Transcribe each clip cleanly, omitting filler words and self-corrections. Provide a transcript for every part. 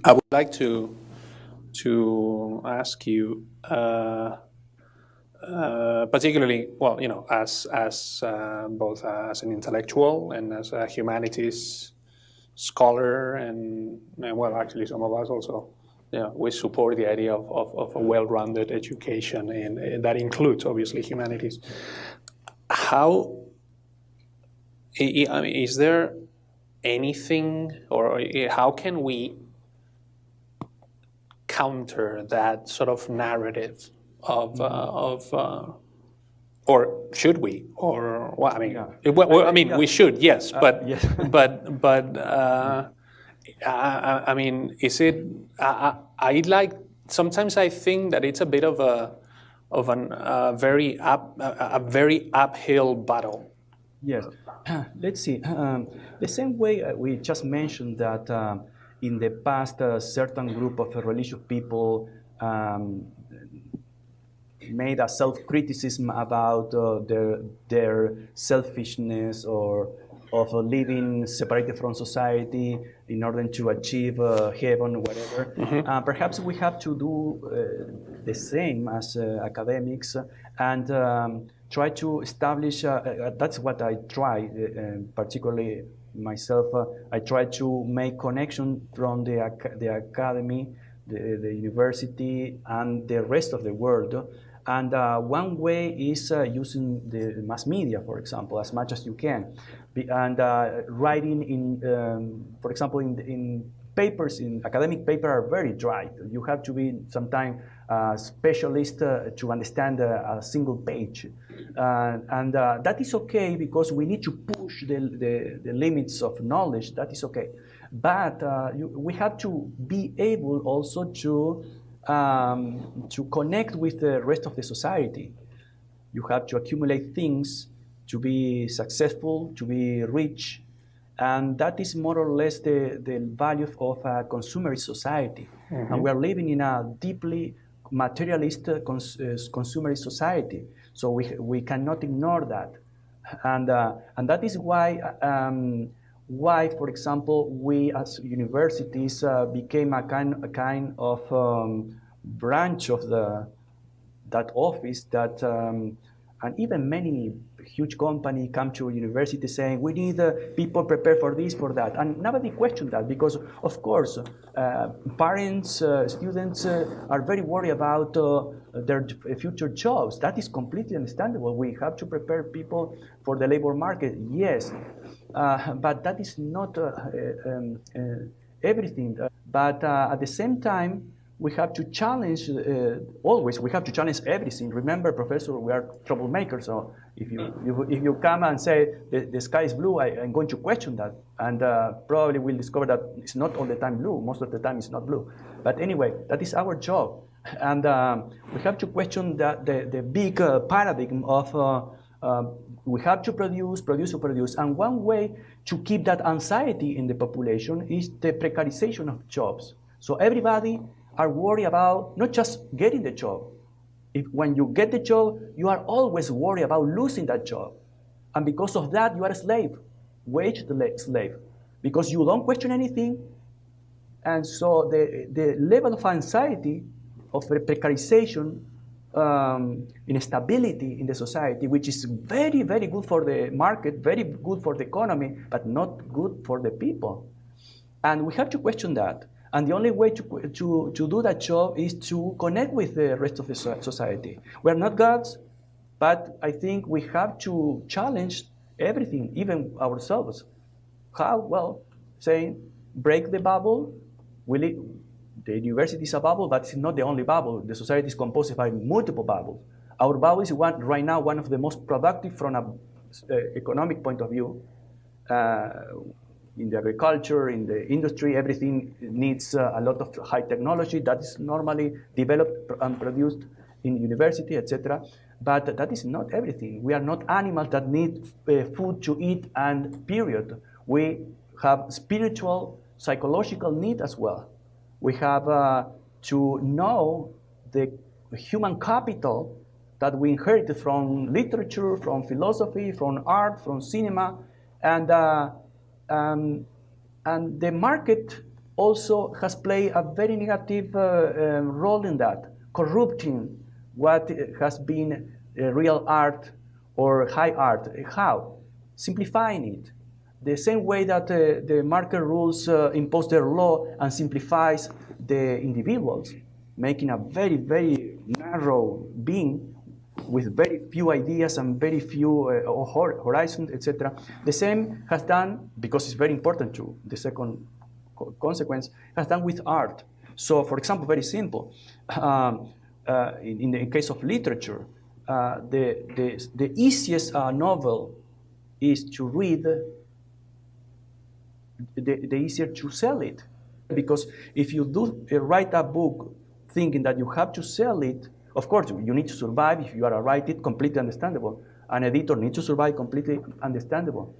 I would like to ask you, particularly, well, as both as an intellectual and as a humanities scholar, and well, actually, some of us also, we support the idea of a well-rounded education, and that includes obviously humanities. How, I mean, is there anything, or how can we counter that sort of narrative of or should we, or well, I mean, we should, yes, but yes. I mean, is it? I like, sometimes I think that it's a bit of a very uphill battle. Yes. Let's see. The same way we just mentioned that in the past, a certain group of religious people made a self-criticism about their selfishness or of living separated from society in order to achieve heaven, whatever. Mm-hmm. Perhaps we have to do the same as academics and try to establish, that's what I try, particularly myself, I try to make connection from the academy, the university, and the rest of the world. And one way is using the mass media, for example, as much as you can. And writing in, for example, in papers, in academic paper are very dry. You have to be sometimes a specialist to understand a single page. And that is okay because we need to push the limits of knowledge. That is okay. But we have to be able also to connect with the rest of the society. You have to accumulate things to be successful, to be rich, and that is more or less the value of a consumerist society. Mm-hmm. And we are living in a deeply materialist consumerist society, so we cannot ignore that. And that is why, for example, we as universities became a kind of branch of that office that, and even many huge companies come to a university saying, we need people prepared for this, for that. And nobody questioned that because, of course, parents, students are very worried about their future jobs. That is completely understandable. We have to prepare people for the labor market, yes. But that is not everything. But at the same time, we have to challenge, always, we have to challenge everything. Remember, Professor, we are troublemakers, so if you come and say the sky is blue, I'm going to question that. And probably we'll discover that it's not all the time blue. Most of the time it's not blue. But anyway, that is our job. And we have to question the big paradigm of we have to produce. And one way to keep that anxiety in the population is the precarization of jobs. So everybody are worried about not just getting the job. When you get the job, you are always worried about losing that job. And because of that, you are a slave, wage slave, because you don't question anything. And so the level of anxiety, of precarization, instability in the society, which is very, very good for the market, very good for the economy, but not good for the people. And we have to question that. And the only way to do that job is to connect with the rest of the society. We're not gods, but I think we have to challenge everything, even ourselves. How? Well, saying, break the bubble. The university is a bubble, but it's not the only bubble. The society is composed by multiple bubbles. Our bubble is right now one of the most productive from an economic point of view. In the agriculture, in the industry, everything needs a lot of high technology that is normally developed and produced in university, etc. But that is not everything. We are not animals that need food to eat and period. We have spiritual, psychological need as well. We have to know the human capital that we inherited from literature, from philosophy, from art, from cinema, and the market also has played a very negative role in that, corrupting what has been real art or high art. How? Simplifying it. The same way that the market rules impose their law and simplifies the individuals, making a very, very narrow being with very few ideas and very few horizons, etc. The same has done, because it's very important to the second consequence, has done with art. So, for example, very simple, in the case of literature, the easiest novel is to read, the easier to sell it. Because if you write a book thinking that you have to sell it, of course, you need to survive. If you are a writer, completely understandable. An editor needs to survive, completely understandable.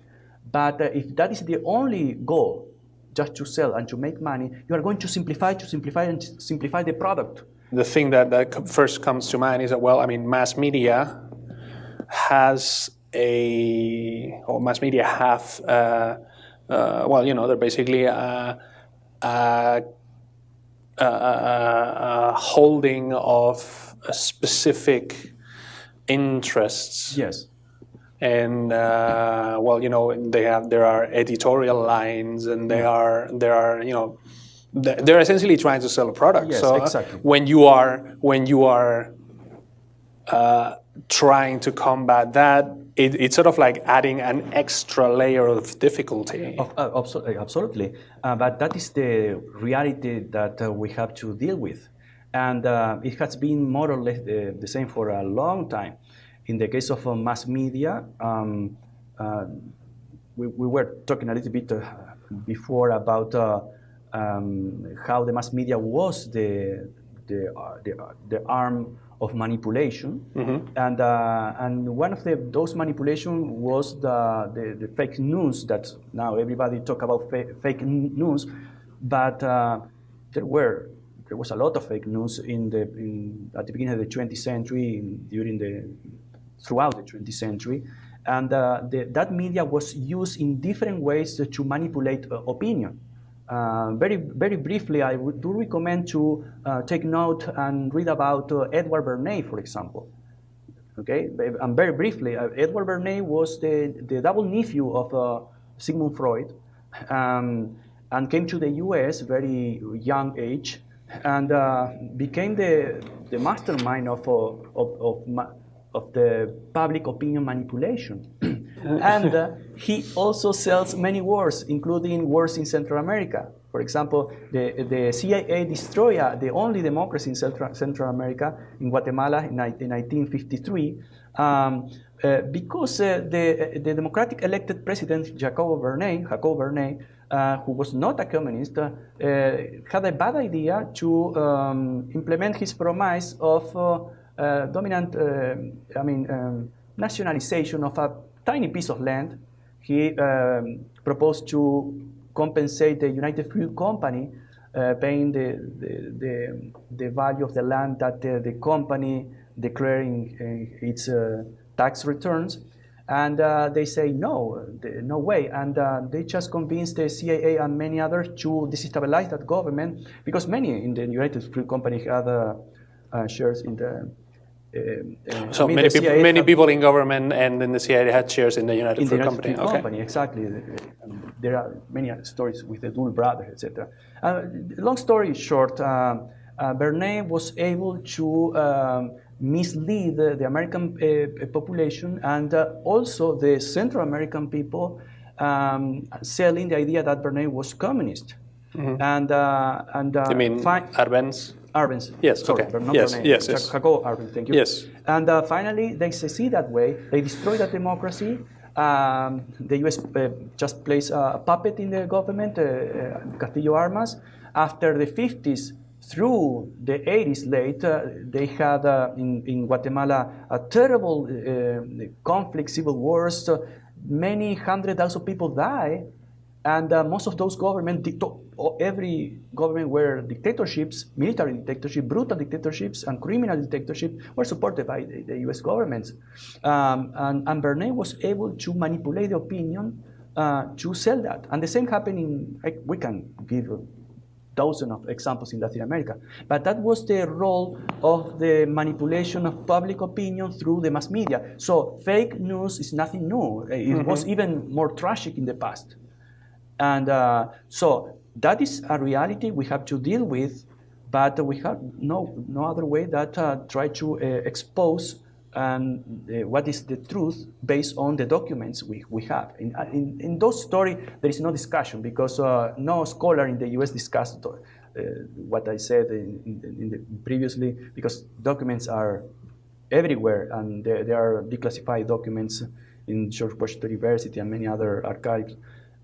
But if that is the only goal, just to sell and to make money, you are going to simplify the product. The thing that first comes to mind is that, well, I mean, mass media have, well, you know, they're basically a holding of specific interests. Yes. And well, you know, there are editorial lines, and there are you know, they're essentially trying to sell a product. Yes, so exactly. when you are trying to combat that, it's sort of like adding an extra layer of difficulty. Absolutely. But that is the reality that we have to deal with. And it has been more or less the same for a long time. In the case of mass media, we were talking a little bit before about how the mass media was the arm of manipulation, and one of those manipulation was the fake news that now everybody talk about fake news, but there was a lot of fake news at the beginning of the 20th century, throughout the 20th century, and that media was used in different ways to manipulate opinion. Very, very briefly, I do recommend to take note and read about Edward Bernays, for example. Okay, and very briefly, Edward Bernays was the double nephew of Sigmund Freud, and came to the U.S. very young age, and became the mastermind of the public opinion manipulation. And he also sells many wars, including wars in Central America. For example, the CIA destroyed the only democracy in Central America, in Guatemala, in 1953, because the democratic elected president, Jacobo Bernays, who was not a communist, had a bad idea to implement his promise of dominant, nationalization of a tiny piece of land. He proposed to compensate the United Fruit Company, paying the value of the land that the company declaring its tax returns. And they say, no way. And they just convinced the CIA and many others to destabilize that government, because many in the United Fruit Company had shares in the so many people in government and in the CIA had shares in the United Fruit Company. Company, exactly. There are many stories with the Dole brothers, etc. Long story short, Bernays was able to mislead the American population and also the Central American people, selling the idea that Bernays was communist. And you mean Arbenz? Arbenz. Yes. Sorry, okay. Yes. Jacobo Arbenz. Thank you. Yes. And finally, they succeed that way. They destroy that democracy. The U.S. just plays a puppet in the government, Castillo Armas. After the 50s through the 80s late, they had in Guatemala a terrible conflict, civil wars. Many 100,000 people die. And most of those governments, every government were dictatorships, military dictatorships, brutal dictatorships, and criminal dictatorships were supported by the U.S. governments. And Bernays was able to manipulate the opinion to sell that. And the same happened we can give dozens of examples in Latin America. But that was the role of the manipulation of public opinion through the mass media. So fake news is nothing new. It was even more tragic in the past. And so that is a reality we have to deal with, but we have no other way that try to expose what is the truth based on the documents we have. In those stories, there is no discussion because no scholar in the US discussed what I said previously, because documents are everywhere and there are declassified documents in George Washington University and many other archives.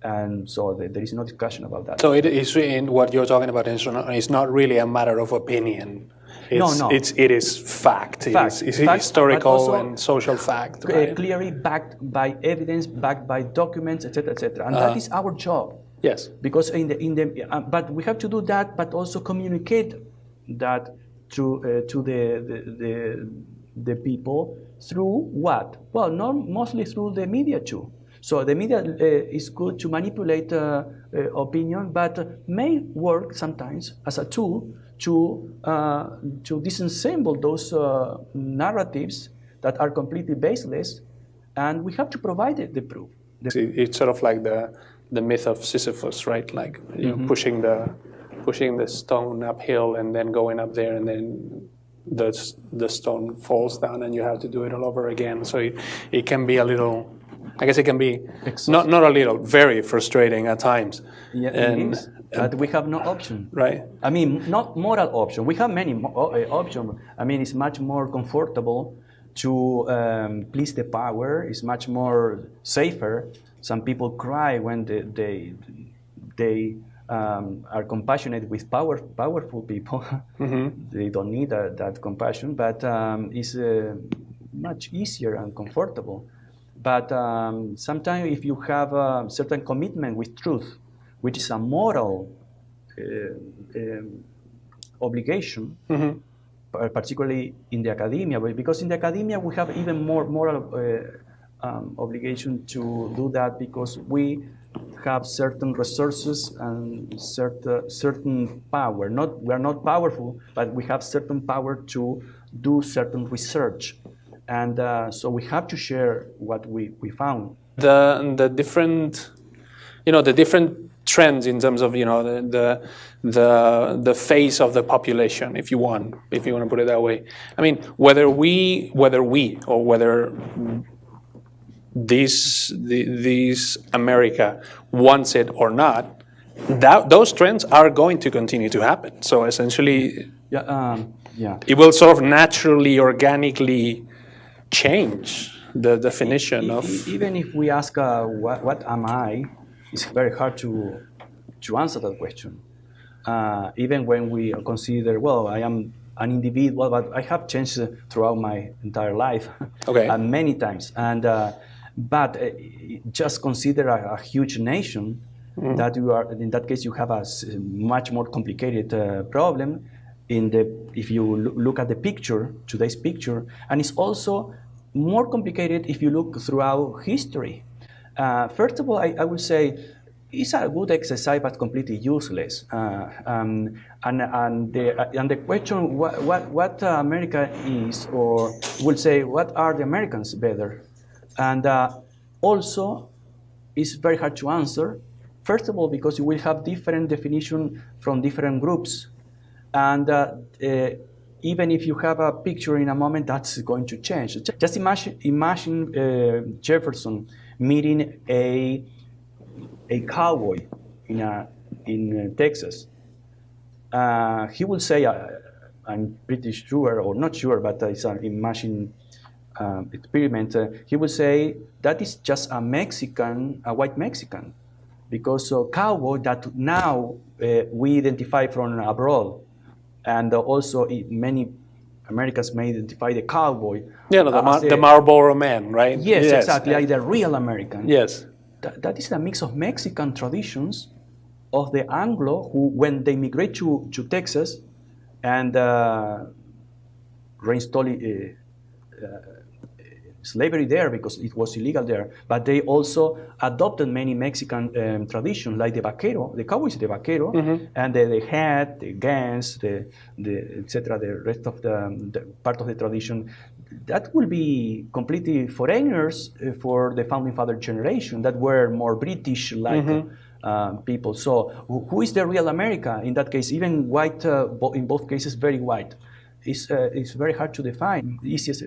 And so there is no discussion about that. So it is in what you're talking about is not really a matter of opinion. It is fact. It's historical and social fact. Right? Clearly backed by evidence, backed by documents, etc., etc. And that is our job. Yes. Because but we have to do that, but also communicate that to the people through what? Well, mostly through the media too. So the media is good to manipulate opinion, but may work sometimes as a tool to disassemble those narratives that are completely baseless, and we have to provide the proof. It's sort of like the myth of Sisyphus, right? Like pushing the stone uphill and then going up there, and then the stone falls down, and you have to do it all over again. So it can be a little. I guess it can be not a little, very frustrating at times. Yeah, it is. But we have no option. Right. I mean, not moral option. We have many options. I mean, it's much more comfortable to please the power. It's much more safer. Some people cry when they are compassionate with powerful people. Mm-hmm. They don't need that compassion, but it's much easier and comfortable. But sometimes if you have a certain commitment with truth, which is a moral obligation, mm-hmm. Particularly in the academia, because in the academia we have even more moral obligation to do that, because we have certain resources and certain power. We are not powerful, but we have certain power to do certain research. And so we have to share what we found. The different trends in terms of the face of the population, if you want to put it that way. I mean, whether this America wants it or not, those trends are going to continue to happen. So essentially, it will sort of naturally, organically change the definition of. Even if we ask what am I, it's very hard to answer that question. Even when we consider, well, I am an individual, but I have changed throughout my entire life, okay. Many times. And but just consider a huge nation, mm-hmm. that you are. In that case, you have a much more complicated problem. If you look at the picture, today's picture, and it's also more complicated if you look throughout history. First of all, I would say it's a good exercise, but completely useless. And the question, what America is, or we'll say, what are the Americans better? And also, it's very hard to answer. First of all, because you will have different definition from different groups. And even if you have a picture in a moment, that's going to change. Just imagine Jefferson meeting a cowboy in Texas. He will say, I'm pretty sure, or not sure, but it's an imagine experiment. He will say that is just a white Mexican, because a cowboy that now we identify from abroad. And also, many Americans may identify the cowboy. Yeah, the Marlboro Man, right? Yes, exactly, like the real American. Yes. That is a mix of Mexican traditions of the Anglo, who, when they migrate to Texas and reinstall slavery there because it was illegal there, but they also adopted many Mexican traditions, like the vaquero, the cowboys, the vaquero, and the hat, the guns, the etc. The rest of the part of the tradition. That will be completely foreigners for the founding father generation that were more British-like people. So who is the real America? In that case, even white, in both cases, very white. It's very hard to define. The easiest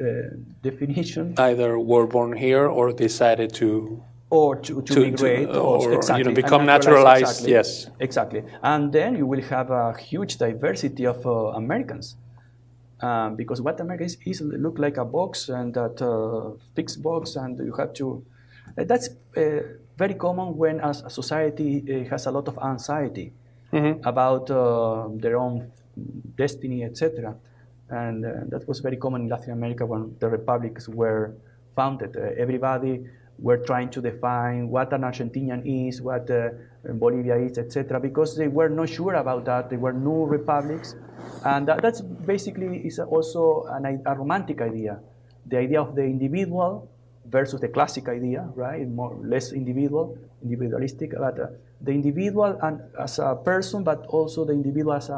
definition. Either were born here or decided to migrate, or exactly, become naturalized. Exactly, yes, exactly. And then you will have a huge diversity of Americans, because what America is look like a box, and that fixed box, and you have to. That's very common when a society has a lot of anxiety about their own destiny, etc. And that was very common in Latin America when the republics were founded. Everybody were trying to define what an Argentinian is, what Bolivia is, etc., because they were not sure about that. They were new republics. And that's basically is also a romantic idea, the idea of the individual versus the classic idea, right? Less individualistic, but the individual and as a person, but also the individual as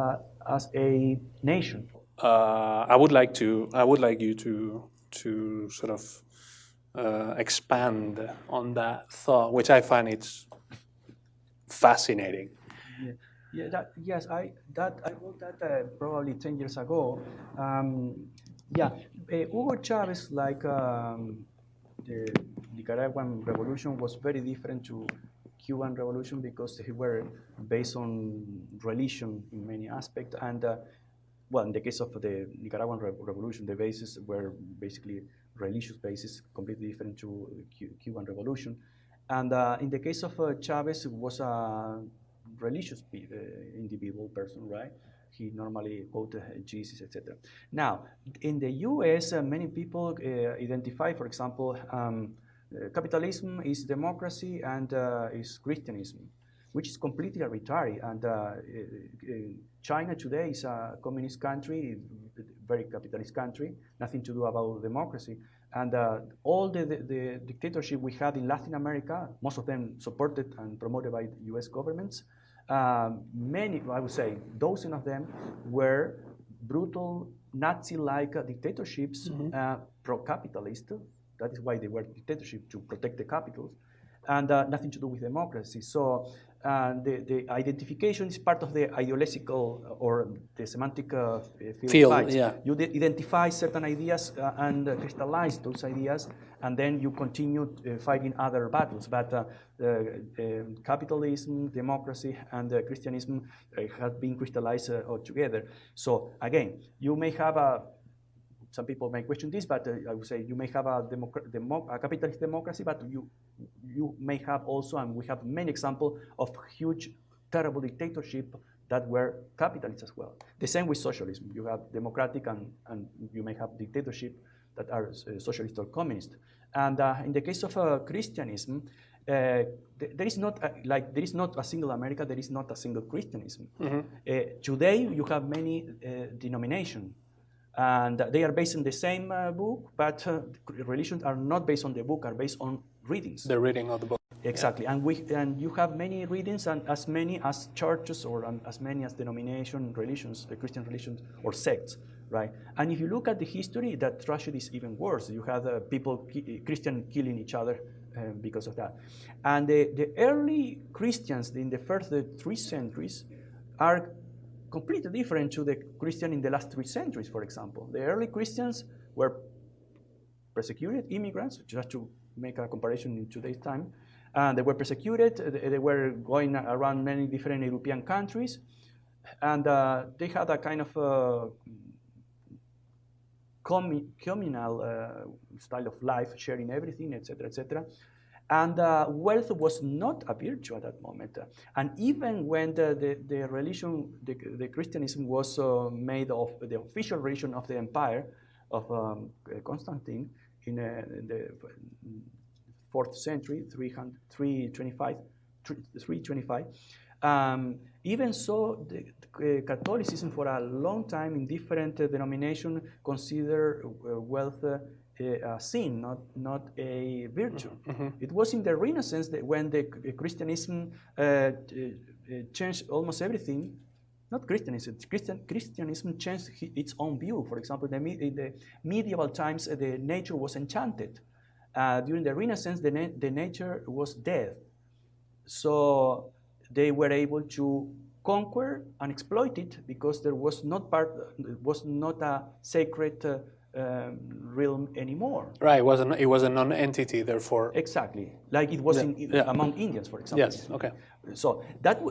a nation. I would like you to sort of expand on that thought, which I find it's fascinating. I wrote that probably 10 years ago. Hugo Chavez, like the Nicaraguan Revolution, was very different to Cuban Revolution because they were based on religion in many aspects. And in the case of the Nicaraguan Revolution, the bases were basically religious basis, completely different to Cuban Revolution. And in the case of Chavez, it was a religious individual person, right? He normally quoted Jesus, etc. Now, in the U.S., many people identify, for example, capitalism is democracy and is Christianism, which is completely arbitrary. And China today is a communist country, very capitalist country, nothing to do about democracy. And all the dictatorship we had in Latin America, most of them supported and promoted by U.S. governments, many, I would say, dozens of them were brutal Nazi-like dictatorships, pro-capitalist. That is why they were dictatorship, to protect the capitals, and nothing to do with democracy. So the identification is part of the ideological or the semantic field fights. Yeah. You identify certain ideas and crystallize those ideas, and then you continue fighting other battles. But capitalism, democracy, and Christianism have been crystallized altogether. So again, you may have some people may question this, but I would say you may have a capitalist democracy, but you may have also, and we have many examples of huge, terrible dictatorship that were capitalist as well. The same with socialism. You have democratic and you may have dictatorship that are socialist or communist. And in the case of Christianism, there is not a single America. There is not a single Christianism. Today you have many denominations. And they are based on the same book, but religions are not based on the book, are based on readings. The reading of the book. Exactly, yeah. And you have many readings, and as many as churches or as many as denomination religions, Christian religions or sects, right? And if you look at the history, that tragedy is even worse. You have people, Christian killing each other because of that. And the early Christians in the first 3 centuries are completely different to the Christian in the last 3 centuries, for example. The early Christians were persecuted immigrants, just to make a comparison in today's time. They were persecuted, they were going around many different European countries, and they had a kind of communal style of life, sharing everything, etc., etc. And wealth was not a virtue at that moment. And even when the religion, the Christianism was made of the official religion of the empire of Constantine in the 4th century, 325, even so, the Catholicism for a long time in different denominations considered wealth a sin, not a virtue. It was in the Renaissance that when the Christianism changed almost everything. Not Christianism. Christianism changed its own view. For example, in the medieval times, the nature was enchanted. During the Renaissance, the nature was dead. So they were able to conquer and exploit it because there was not a sacred realm anymore. Right, it was a non-entity, therefore. Exactly, like it was among Indians, for example. Yes, okay. So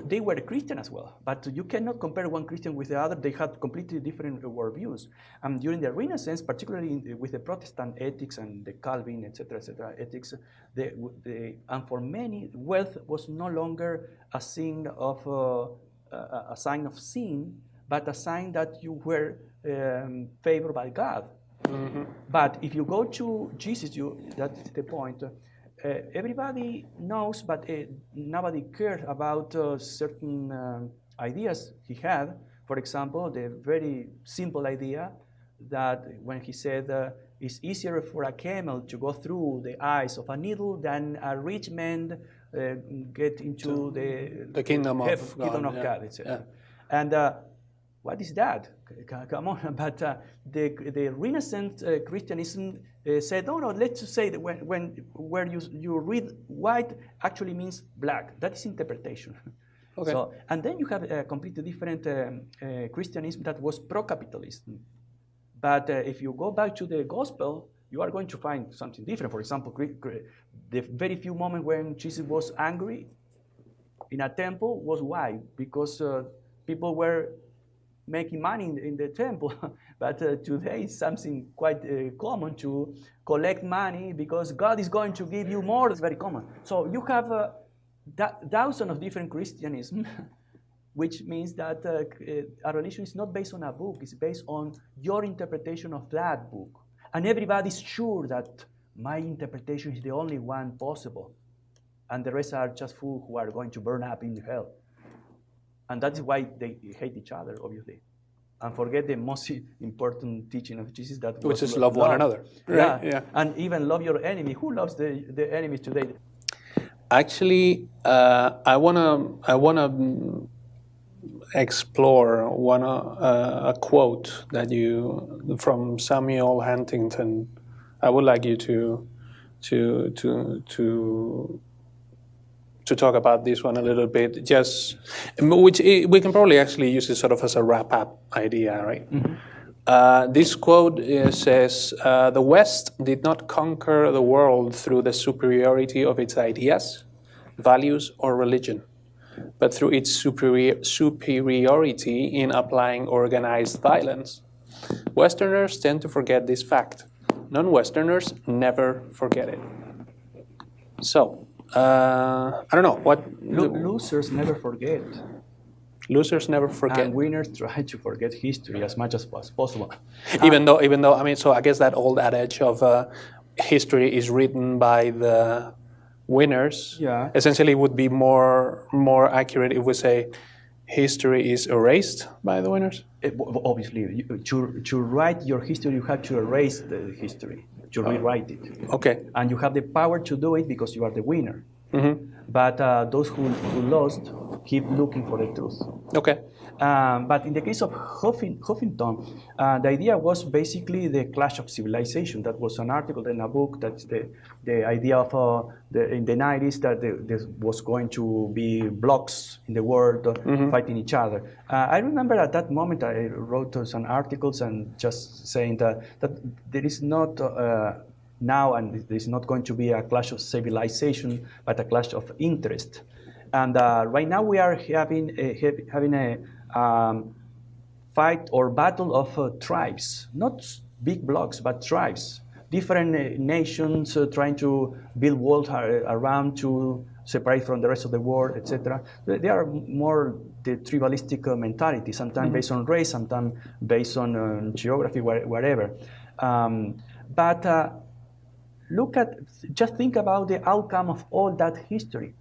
they were Christian as well, but you cannot compare one Christian with the other. They had completely different worldviews. And during the Renaissance, particularly with the Protestant ethics and the Calvin, etc., ethics, and for many, wealth was no longer a sign of sin, but a sign that you were favored by God. But if you go to Jesus, that's the point. Everybody knows, but nobody cared about certain ideas he had. For example, the very simple idea that when he said it's easier for a camel to go through the eyes of a needle than a rich man get into the kingdom of God, etc. Yeah. And what is that? Come on, but the Renaissance Christianism said, no, let's just say that where you read white actually means black. That is interpretation. Okay. So, and then you have a completely different Christianism that was pro-capitalist. But if you go back to the gospel, you are going to find something different. For example, the very few moments when Jesus was angry in a temple was why? Because people were making money in the temple, but today it's something quite common to collect money because God is going to give you more. It's very common. So you have thousands of different Christianism, which means that a religion is not based on a book, it's based on your interpretation of that book. And everybody's sure that my interpretation is the only one possible, and the rest are just fools who are going to burn up in hell. And that is why they hate each other, obviously. And forget the most important teaching of Jesus, which is love one another. Right? Yeah. And even love your enemy. Who loves the enemy today? Actually, I wanna explore a quote that from Samuel Huntington. I would like you to talk about this one a little bit, which we can probably actually use it sort of as a wrap-up idea, right? Mm-hmm. This quote says, "The West did not conquer the world through the superiority of its ideas, values, or religion, but through its superiority in applying organized violence. Westerners tend to forget this fact. Non-Westerners never forget it." So, I don't know what. Losers never forget. Losers never forget. And winners try to forget history as much as possible. Even though, I mean, so I guess that old adage of history is written by the winners. Yeah. Essentially, would be more accurate if we say history is erased by the winners. Obviously, to write your history, you have to erase the history. To rewrite it. Okay. And you have the power to do it because you are the winner. Mm-hmm. But those who lost keep looking for the truth. Okay. But in the case of Huffington, the idea was basically the clash of civilization. That was an article in a book. That's the idea of in the 90s that there was going to be blocks in the world fighting each other. I remember at that moment I wrote some articles and just saying that there is not now, and there is not going to be a clash of civilization, but a clash of interest. And right now we are having a fight or battle of tribes, not big blocks, but tribes. Different nations trying to build walls around to separate from the rest of the world, etc. They are more the tribalistic mentality, sometimes based on race, sometimes based on geography, whatever. But just think about the outcome of all that history.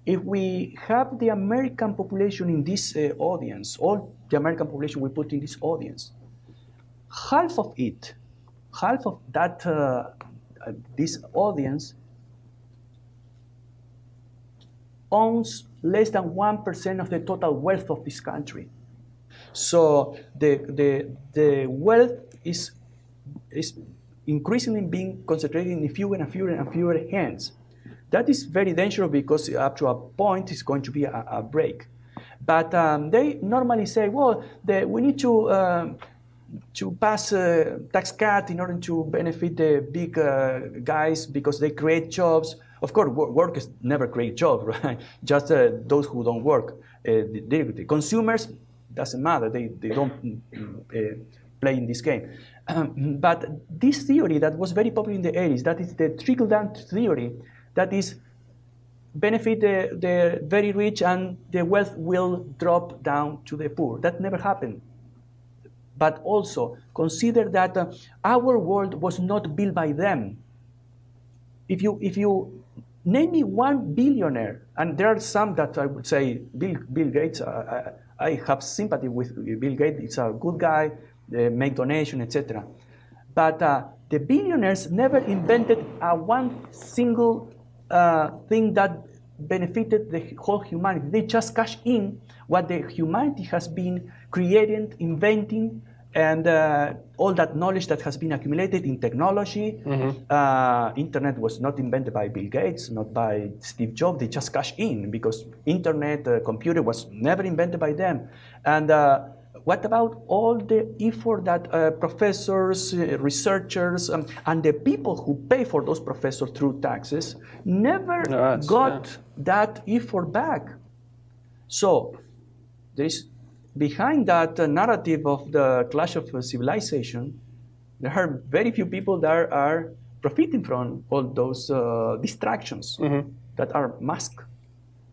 If we have the American population in this audience, all the American population we put in this audience, half of it half of that this audience owns less than 1% of the total wealth of this country. So the wealth is increasingly being concentrated in fewer and fewer and fewer hands. That is very dangerous because up to a point it's going to be a break. But they normally say, well, we need to pass a tax cut in order to benefit the big guys because they create jobs. Of course, workers never create jobs, right? Just those who don't work. The consumers, doesn't matter. They don't play in this game. But this theory that was very popular in the 80s, that is the trickle-down theory, that is benefit the very rich and the wealth will drop down to the poor. That never happened. But also consider that our world was not built by them. If you name me one billionaire, and there are some that I would say Bill Gates. I have sympathy with Bill Gates. He's a good guy. They make donation, etc. But the billionaires never invented one single thing that benefited the whole humanity. They just cash in what the humanity has been creating, inventing, and all that knowledge that has been accumulated in technology. Mm-hmm. Internet was not invented by Bill Gates, not by Steve Jobs. They just cash in because internet, computer was never invented by them. And what about all the effort that professors, researchers, and the people who pay for those professors through taxes never got that effort back? So there is behind that narrative of the clash of civilization, there are very few people that are profiting from all those distractions that are masked,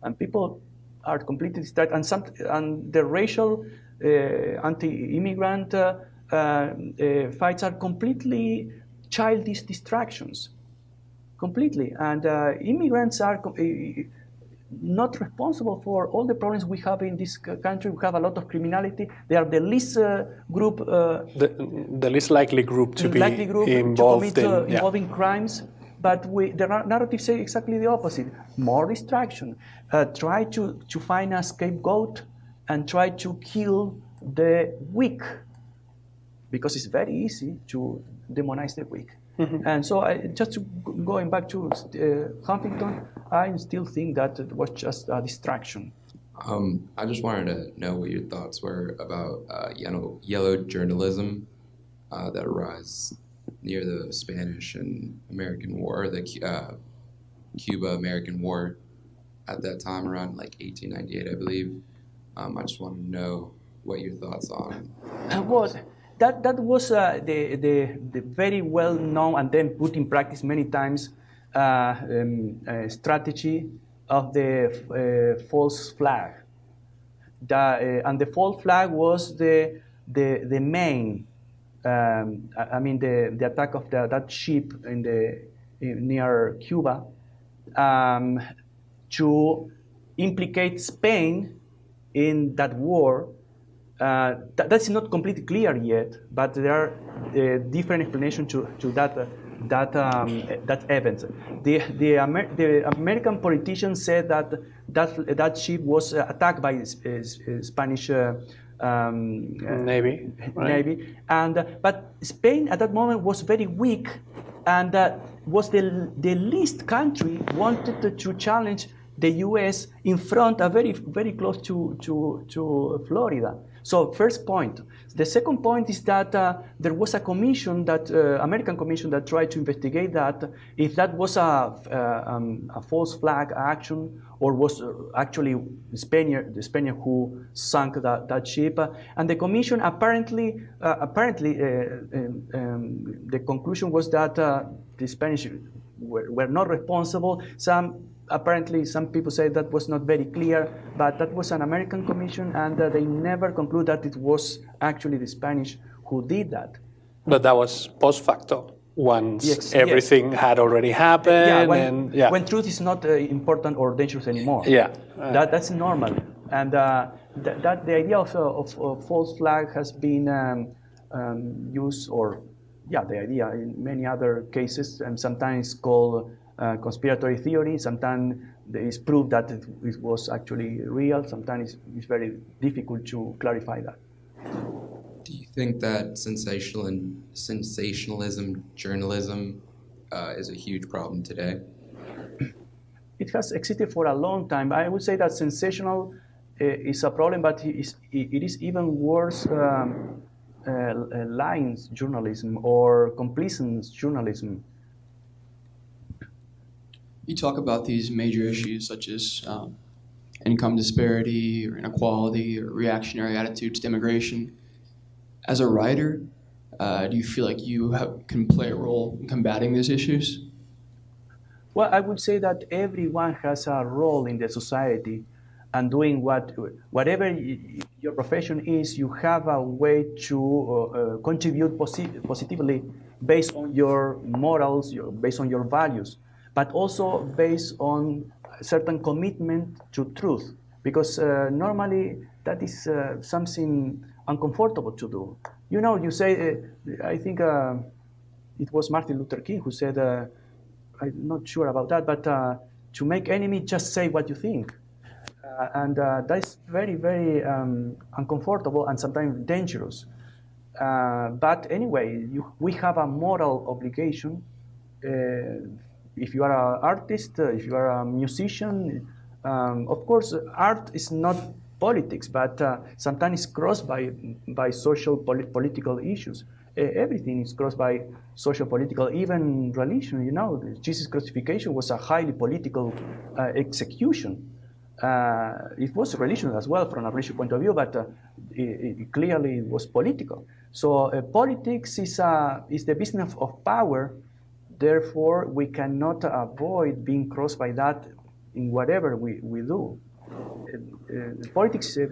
and people are completely distracted. And the racial anti-immigrant fights are completely childish distractions, completely. And immigrants are not responsible for all the problems we have in this country. We have a lot of criminality. They are the least group, the least likely group to be involved involving crimes. But the narrative say exactly the opposite. More distraction. Try to find a scapegoat and try to kill the weak, because it's very easy to demonize the weak. Mm-hmm. And so, going back to Huffington, I still think that it was just a distraction. I just wanted to know what your thoughts were about yellow journalism that arose near the Spanish and American War, the Cuba-American War at that time, around like 1898, I believe. I just want to know what your thoughts on. That was the very well known and then put in practice many times strategy of the false flag. And the false flag was the main. The attack of that ship near Cuba to implicate Spain in that war. That's not completely clear yet, but there are different explanations to that event. The American politicians said that ship was attacked by Spanish Navy, but Spain at that moment was very weak, and was the least country wanted to challenge the U.S. in front, very very close to Florida. So first point. The second point is that there was a commission, American commission, that tried to investigate that, if that was a false flag action or was actually the Spaniard who sunk that ship. And the commission apparently the conclusion was that the Spanish were not responsible. Apparently, some people say that was not very clear, but that was an American commission, and they never conclude that it was actually the Spanish who did that. But that was post facto, once everything had already happened. When truth is not important or dangerous anymore. That's normal. And the idea of false flag has been used or yeah, the idea in many other cases, and sometimes called conspiratory theory. Sometimes it's proved that it was actually real. Sometimes it's very difficult to clarify that. Do you think that sensationalism journalism is a huge problem today? It has existed for a long time. I would say that sensational is a problem, but it is even worse lines journalism or complacent journalism. You talk about these major issues such as income disparity or inequality or reactionary attitudes to immigration. As a writer, do you feel like you can play a role in combating these issues? Well, I would say that everyone has a role in the society, and doing whatever your profession is, you have a way to contribute positively based on your morals, based on your values, but also based on certain commitment to truth, because normally that is something uncomfortable to do. You know, you say, I think it was Martin Luther King who said, I'm not sure about that, but to make enemy, just say what you think. And that's very, very uncomfortable and sometimes dangerous. But anyway, we have a moral obligation. If you are an artist, if you are a musician, of course, art is not politics, but sometimes it's crossed by social political issues. Everything is crossed by social political, even religion. You know, Jesus' crucifixion was a highly political execution. It was religion as well from a religious point of view, but it clearly was political. So politics is the business of power. Therefore, we cannot avoid being crossed by that in whatever we do. Politics is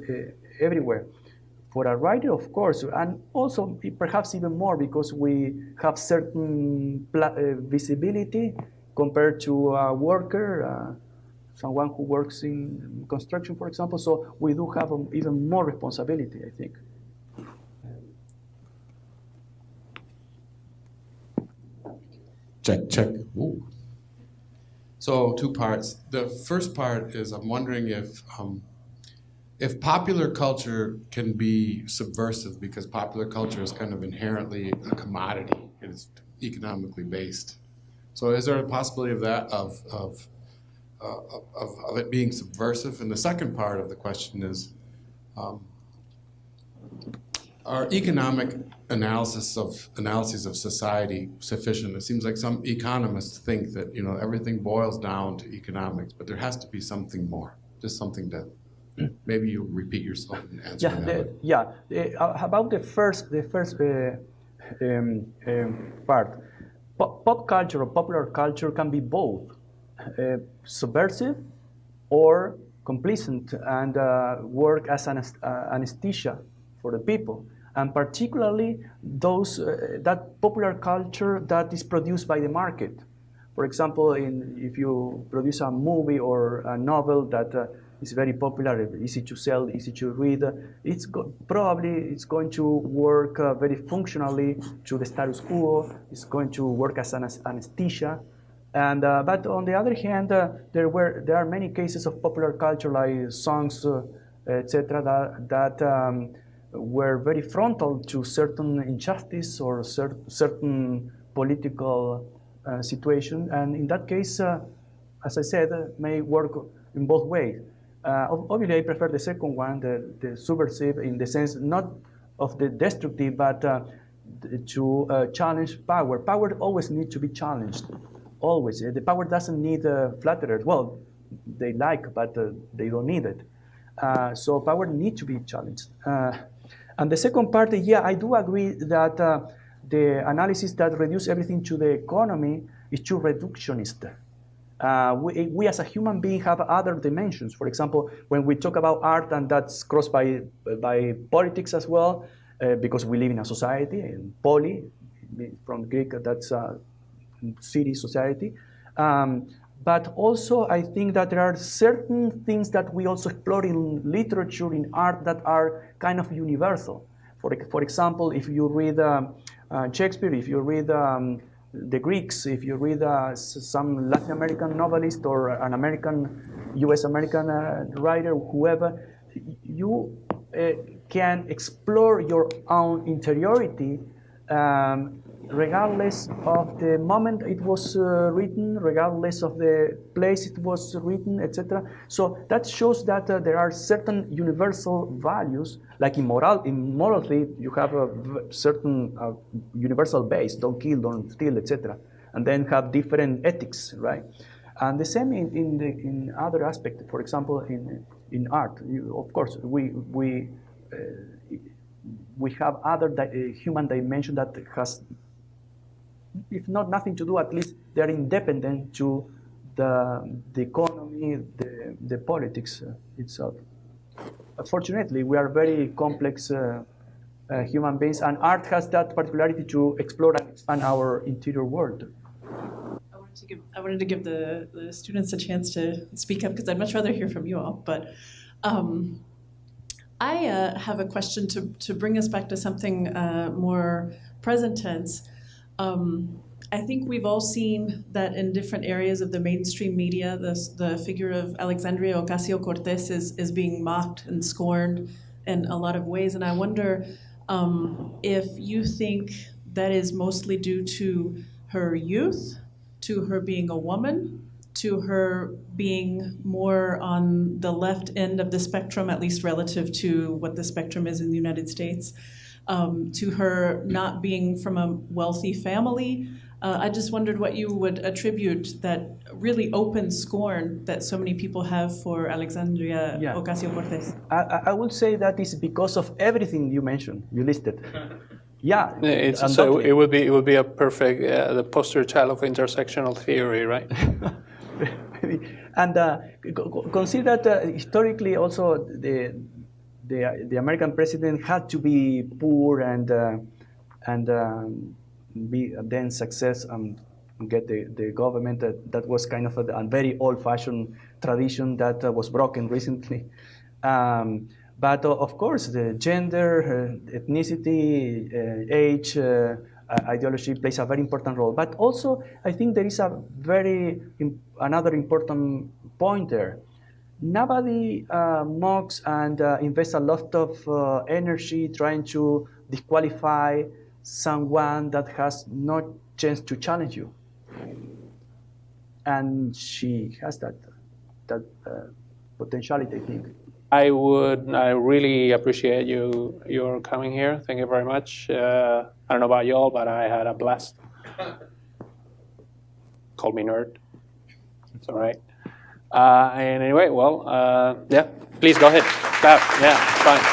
everywhere. For a writer, of course, and also perhaps even more because we have certain visibility compared to a worker, someone who works in construction, for example. So we do have even more responsibility, I think. Check. Ooh. So 2 parts. The first part is I'm wondering if popular culture can be subversive because popular culture is kind of inherently a commodity. It's economically based. So is there a possibility of that, of it being subversive? And the second part of the question is, are economic analyses of society sufficient? It seems like some economists think that everything boils down to economics, but there has to be something more, just something that maybe you repeat yourself and answer. About the first part, pop culture or popular culture can be both subversive or complacent and work as an anesthesia for the people, and particularly those that popular culture that is produced by the market. For example, if you produce a movie or a novel that is very popular, easy to sell, easy to read, probably it's going to work very functionally to the status quo. It's going to work as an anesthesia. And but on the other hand, there are many cases of popular culture like songs, etc., that were very frontal to certain injustice or certain political situation, and in that case, as I said, may work in both ways. Obviously, I prefer the second one, the subversive, in the sense not of the destructive, but to challenge power. Power always needs to be challenged. Always. The power doesn't need flatterers. Well, they like, but they don't need it. So power needs to be challenged. And the second part, I do agree that the analysis that reduces everything to the economy is too reductionist. We as a human being have other dimensions. For example, when we talk about art, and that's crossed by politics as well, because we live in a society, in poly, from Greek, that's a city society. But also, I think that there are certain things that we also explore in literature, in art, that are kind of universal. For example, if you read Shakespeare, if you read the Greeks, if you read some Latin American novelist or an U.S. American writer, whoever, you can explore your own interiority regardless of the moment it was written, regardless of the place it was written, etc. So that shows that there are certain universal values, like in morality, you have a certain universal base: don't kill, don't steal, etc. And then have different ethics, right? And the same in other aspects. For example, in art, of course, we have other human dimension that has, if not nothing to do, at least they are independent to the economy, the politics itself. Fortunately, we are very complex human beings, and art has that particularity to explore and expand our interior world. I wanted to give the students a chance to speak up, because I'd much rather hear from you all. But I have a question to bring us back to something more present tense. I think we've all seen that in different areas of the mainstream media, the figure of Alexandria Ocasio-Cortez is being mocked and scorned in a lot of ways. And I wonder if you think that is mostly due to her youth, to her being a woman, to her being more on the left end of the spectrum, at least relative to what the spectrum is in the United States, to her not being from a wealthy family. I just wondered what you would attribute that really open scorn that so many people have for Alexandria Ocasio-Cortez. I would say that is because of everything you mentioned, you listed. Yeah, so it would be a perfect the poster child of intersectional theory, right? And consider that historically also the American president had to be poor and be then success and get the government. That was kind of a very old-fashioned tradition that was broken recently. But of course, the gender, ethnicity, age, ideology plays a very important role. But also, I think there is another important point there. Nobody mocks and invests a lot of energy trying to disqualify someone that has no chance to challenge you. And she has that potentiality, I think. I really appreciate your coming here. Thank you very much. I don't know about y'all, but I had a blast. Call me nerd. It's all right. And anyway, well, yeah, please go ahead. Clap. Yeah, fine.